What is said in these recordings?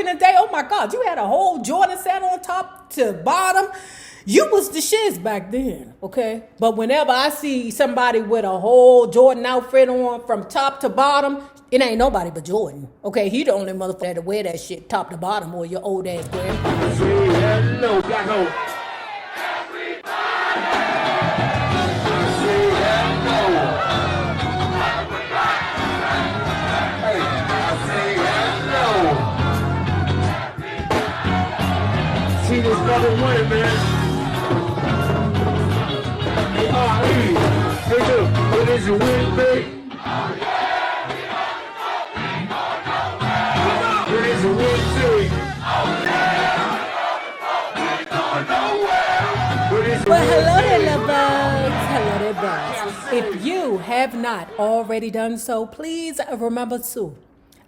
in the day, oh my God, you had a whole Jordan set on top to bottom. You was the shiz back then, okay? But whenever I see somebody with a whole Jordan outfit on from top to bottom, it ain't nobody but Jordan, okay? He the only motherfucker to wear that shit top to bottom, or your old ass grandpa. Say hello, black hole. Say hello. Hey, I say hello. See this brother win, man. Hey, look, what is your win, babe? What is your win, babe? Well, hello there, lovebugs. Hello there, bugs. If you have not already done so, please remember to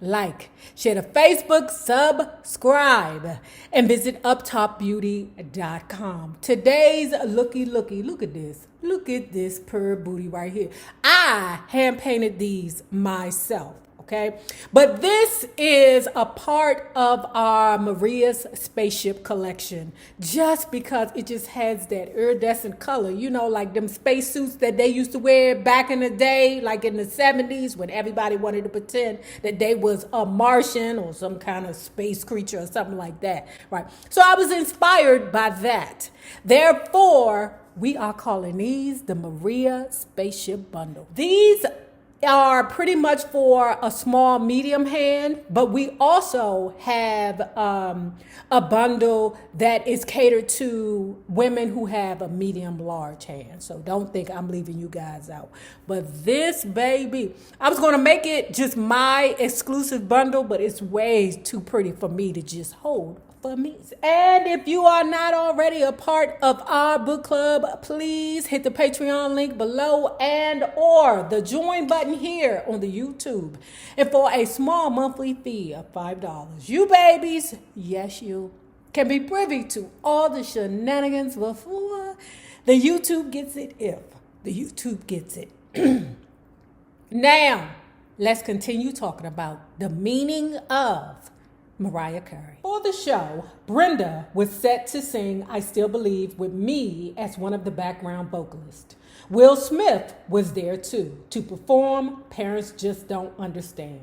like, share the Facebook, subscribe, and visit uptopbeauty.com. Today's looky, look at this. Look at this purr booty right here. I hand painted these myself. Okay, but this is a part of our Mariah's spaceship collection, just because it just has that iridescent color, you know, like them spacesuits that they used to wear back in the day, like in the 70s, when everybody wanted to pretend that they was a Martian or some kind of space creature or something like that, right? So I was inspired by that. Therefore, we are calling these the Mariah Spaceship Bundle. These are pretty much for a small, medium hand, but we also have a bundle that is catered to women who have a medium, large hand. So don't think I'm leaving you guys out. But this baby, I was going to make it just my exclusive bundle, but it's way too pretty for me to just hold for me. And if you are not already a part of our book club, please hit the Patreon link below and or the join button here on the YouTube. And for a small monthly fee of $5, you babies, yes you, can be privy to all the shenanigans before the YouTube gets it, if the YouTube gets it. Now, let's continue talking about the meaning of Mariah Carey. For the show, Brenda was set to sing I Still Believe with me as one of the background vocalists. Will Smith was there too to perform Parents Just Don't Understand.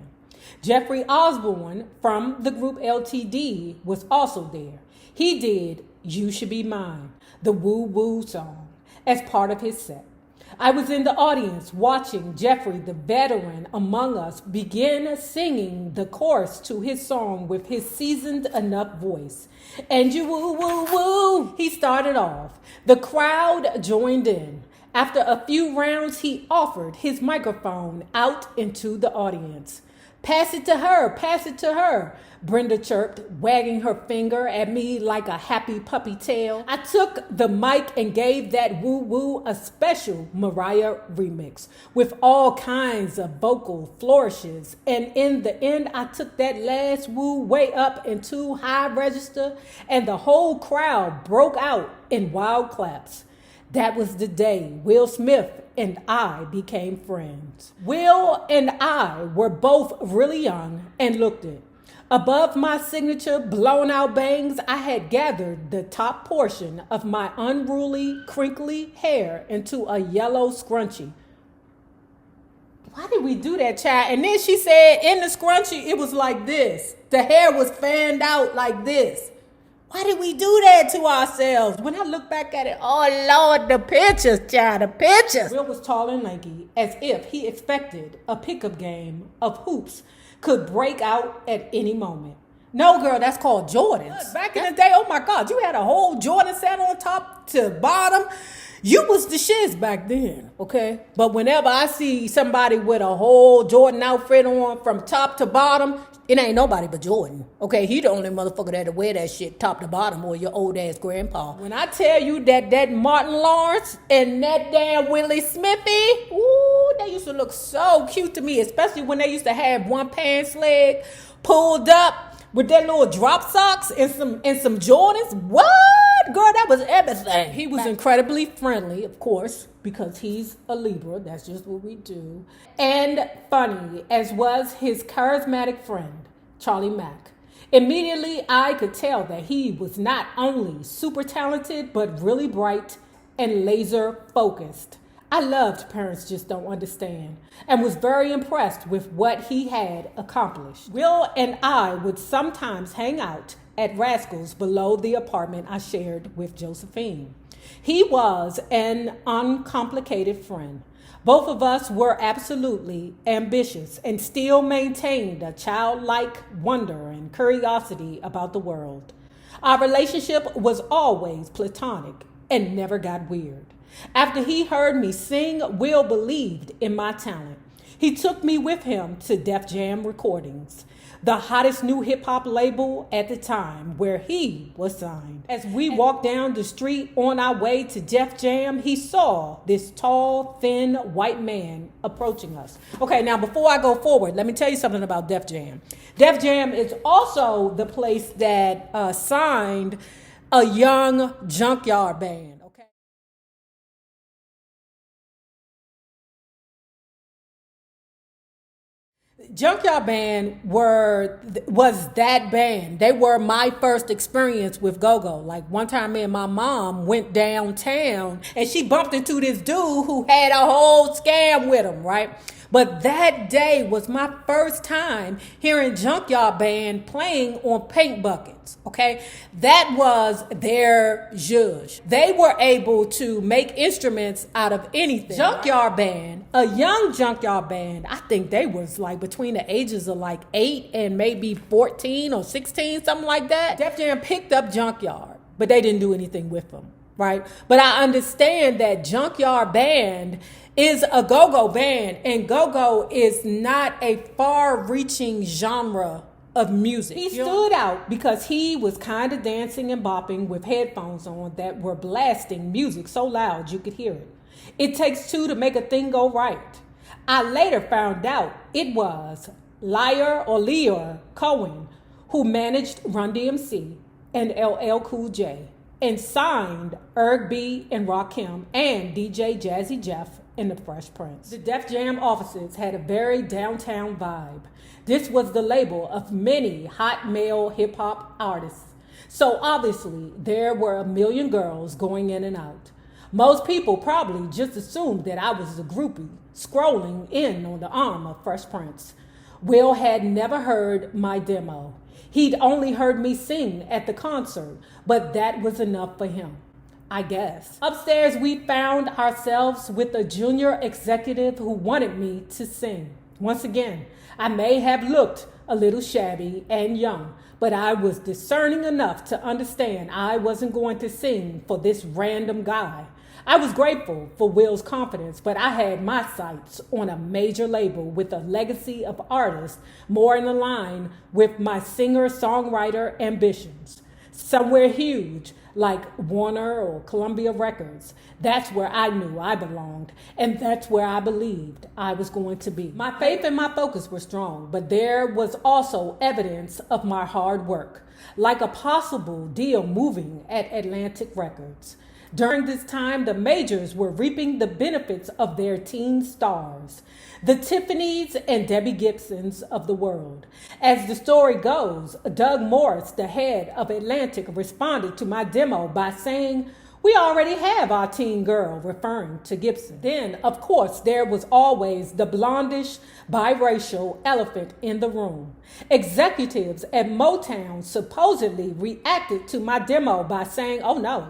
Jeffrey Osborne from the group LTD was also there. He did You Should Be Mine, the Woo Woo song, as part of his set. I was in the audience watching Jeffrey, the veteran among us, begin singing the chorus to his song with his seasoned enough voice. And you woo, woo, woo, he started off. The crowd joined in. After a few rounds, he offered his microphone out into the audience. Pass it to her, pass it to her, Brenda chirped, wagging her finger at me like a happy puppy tail. I took the mic and gave that woo-woo a special Mariah remix with all kinds of vocal flourishes. And in the end, I took that last woo way up into high register, and the whole crowd broke out in wild claps. That was the day Will Smith and I became friends. Will and I were both really young and looked it. Above my signature blown out bangs, I had gathered the top portion of my unruly, crinkly hair into a yellow scrunchie. Why did we do that, child? And then she said in the scrunchie, it was like this. The hair was fanned out like this. Why did we do that to ourselves? When I look back at it, oh Lord, the pictures, child, the pictures. Will was tall and lanky, as if he expected a pickup game of hoops could break out at any moment. No, girl, that's called Jordans. Back in the day, oh my God, you had a whole Jordan set on top to bottom. You was the shiz back then, okay? But whenever I see somebody with a whole Jordan outfit on from top to bottom, it ain't nobody but Jordan, okay? He the only motherfucker that'll wear that shit top to bottom, or your old ass grandpa. When I tell you that Martin Lawrence and that damn Willie Smithy, ooh, they used to look so cute to me, especially when they used to have one pants leg pulled up with their little drop socks and some Jordans. What? Girl, that was everything. He was incredibly friendly, of course, because he's a Libra. That's just what we do. And funny, as was his charismatic friend, Charlie Mack. Immediately, I could tell that he was not only super talented, but really bright and laser focused. I loved Parents Just Don't Understand and was very impressed with what he had accomplished. Will and I would sometimes hang out at Rascals below the apartment I shared with Josephine. He was an uncomplicated friend. Both of us were absolutely ambitious and still maintained a childlike wonder and curiosity about the world. Our relationship was always platonic and never got weird. After he heard me sing, Will believed in my talent. He took me with him to Def Jam Recordings, the hottest new hip-hop label at the time, where he was signed. As we walked down the street on our way to Def Jam, he saw this tall, thin, white man approaching us. Okay, now before I go forward, let me tell you something about Def Jam. Def Jam is also the place that signed a young Junkyard band. Junkyard Band was that band. They were my first experience with go-go. Like one time me and my mom went downtown and she bumped into this dude who had a whole scam with him, right? But that day was my first time hearing Junkyard Band playing on paint buckets, okay? That was their zhuzh. They were able to make instruments out of anything. Junkyard Band, a young Junkyard Band, I think they was like between the ages of like 8 and maybe 14 or 16, something like that. Def Jam picked up Junkyard, but they didn't do anything with them, right? But I understand that Junkyard Band is a go-go band, and go-go is not a far-reaching genre of music. He stood out because he was kind of dancing and bopping with headphones on that were blasting music so loud you could hear it. It takes two to make a thing go right. I later found out it was Lear Cohen who managed Run DMC and LL Cool J and signed Erg B and Rakim and DJ Jazzy Jeff in the Fresh Prince. The Def Jam offices had a very downtown vibe. This was the label of many hot male hip-hop artists. So obviously, there were a million girls going in and out. Most people probably just assumed that I was a groupie, scrolling in on the arm of Fresh Prince. Will had never heard my demo. He'd only heard me sing at the concert, but that was enough for him, I guess. Upstairs, we found ourselves with a junior executive who wanted me to sing. Once again, I may have looked a little shabby and young, but I was discerning enough to understand I wasn't going to sing for this random guy. I was grateful for Will's confidence, but I had my sights on a major label with a legacy of artists more in line with my singer-songwriter ambitions. Somewhere huge, like Warner or Columbia Records. That's where I knew I belonged, and that's where I believed I was going to be. My faith and my focus were strong, but there was also evidence of my hard work, like a possible deal moving at Atlantic Records. During this time, the majors were reaping the benefits of their teen stars, the Tiffany's and Debbie Gibsons of the world. As the story goes, Doug Morris, the head of Atlantic, responded to my demo by saying, "We already have our teen girl," referring to Gibson. Then, of course, there was always the blondish, biracial elephant in the room. Executives at Motown supposedly reacted to my demo by saying, "Oh no,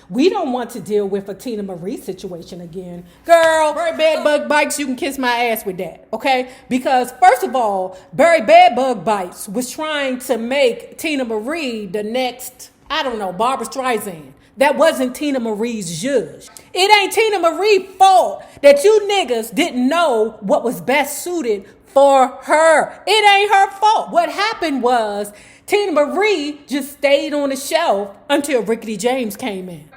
we don't want to deal with a Tina Marie situation again." Girl, Barry Bedbug Bites, you can kiss my ass with that, okay? Because first of all, Barry Bedbug Bites was trying to make Tina Marie the next, I don't know, Barbra Streisand. That wasn't Tina Marie's zhuzh. It ain't Tina Marie's fault that you niggas didn't know what was best suited for her. It ain't her fault. What happened was Tina Marie just stayed on the shelf until Rickety James came in.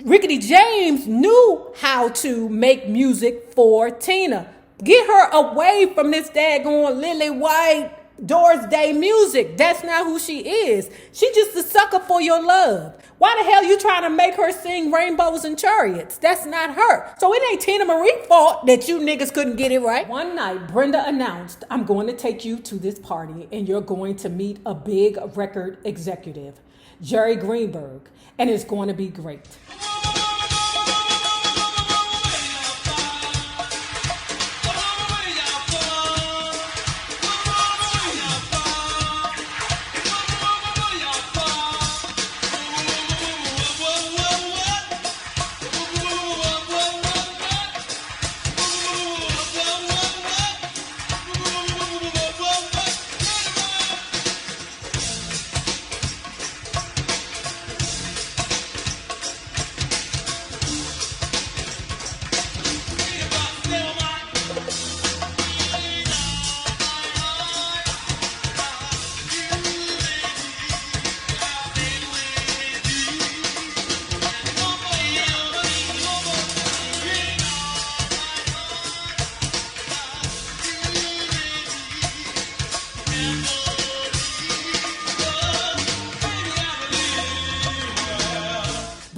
Rickety James knew how to make music for Tina. Get her away from this daggone lily white Doris Day music. That's not who she is. She just a sucker for your love. Why the hell you trying to make her sing Rainbows and Chariots? That's not her. So it ain't Tina Marie's fault that you niggas couldn't get it right. One night, Brenda announced, I'm going to take you to this party and you're going to meet a big record executive, Jerry Greenberg, and it's going to be great.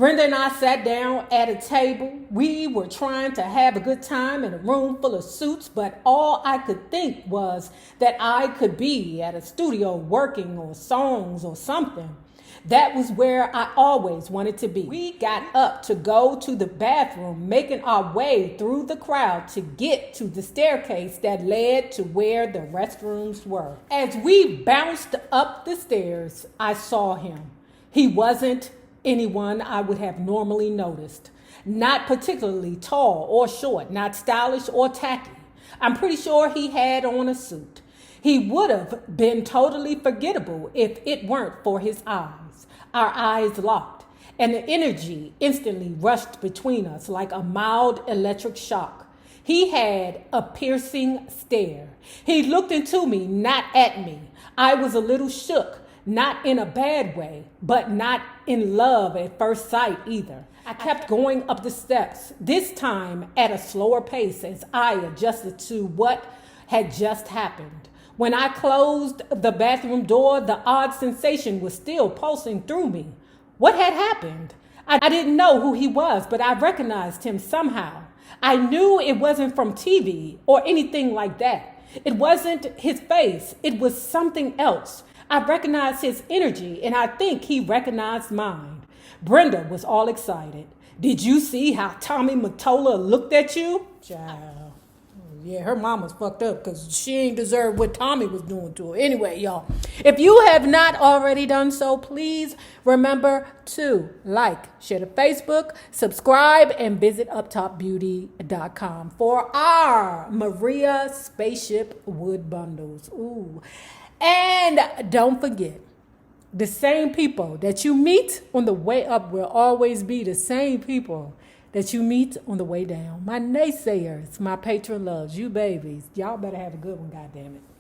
Brenda and I sat down at a table. We were trying to have a good time in a room full of suits, but all I could think was that I could be at a studio working on songs or something. That was where I always wanted to be. We got up to go to the bathroom, making our way through the crowd to get to the staircase that led to where the restrooms were. As we bounced up the stairs, I saw him. He wasn't anyone I would have normally noticed. Not particularly tall or short, not stylish or tacky. I'm pretty sure he had on a suit. He would have been totally forgettable if it weren't for his eyes. Our eyes locked, and the energy instantly rushed between us like a mild electric shock. He had a piercing stare. He looked into me, not at me. I was a little shook. Not in a bad way, but not in love at first sight either. I kept going up the steps, this time at a slower pace as I adjusted to what had just happened. When I closed the bathroom door, the odd sensation was still pulsing through me. What had happened? I didn't know who he was, but I recognized him somehow. I knew it wasn't from TV or anything like that. It wasn't his face. It was something else. I recognized his energy, and I think he recognized mine. Brenda was all excited. Did you see how Tommy Mottola looked at you? Child. Yeah, her mama's fucked up because she ain't deserved what Tommy was doing to her. Anyway, y'all, if you have not already done so, please remember to like, share to Facebook, subscribe, and visit uptopbeauty.com for our Mariah Spaceship Wood Bundles. Ooh. And don't forget, the same people that you meet on the way up will always be the same people that you meet on the way down. My naysayers, my patron loves, you babies. Y'all better have a good one, goddammit.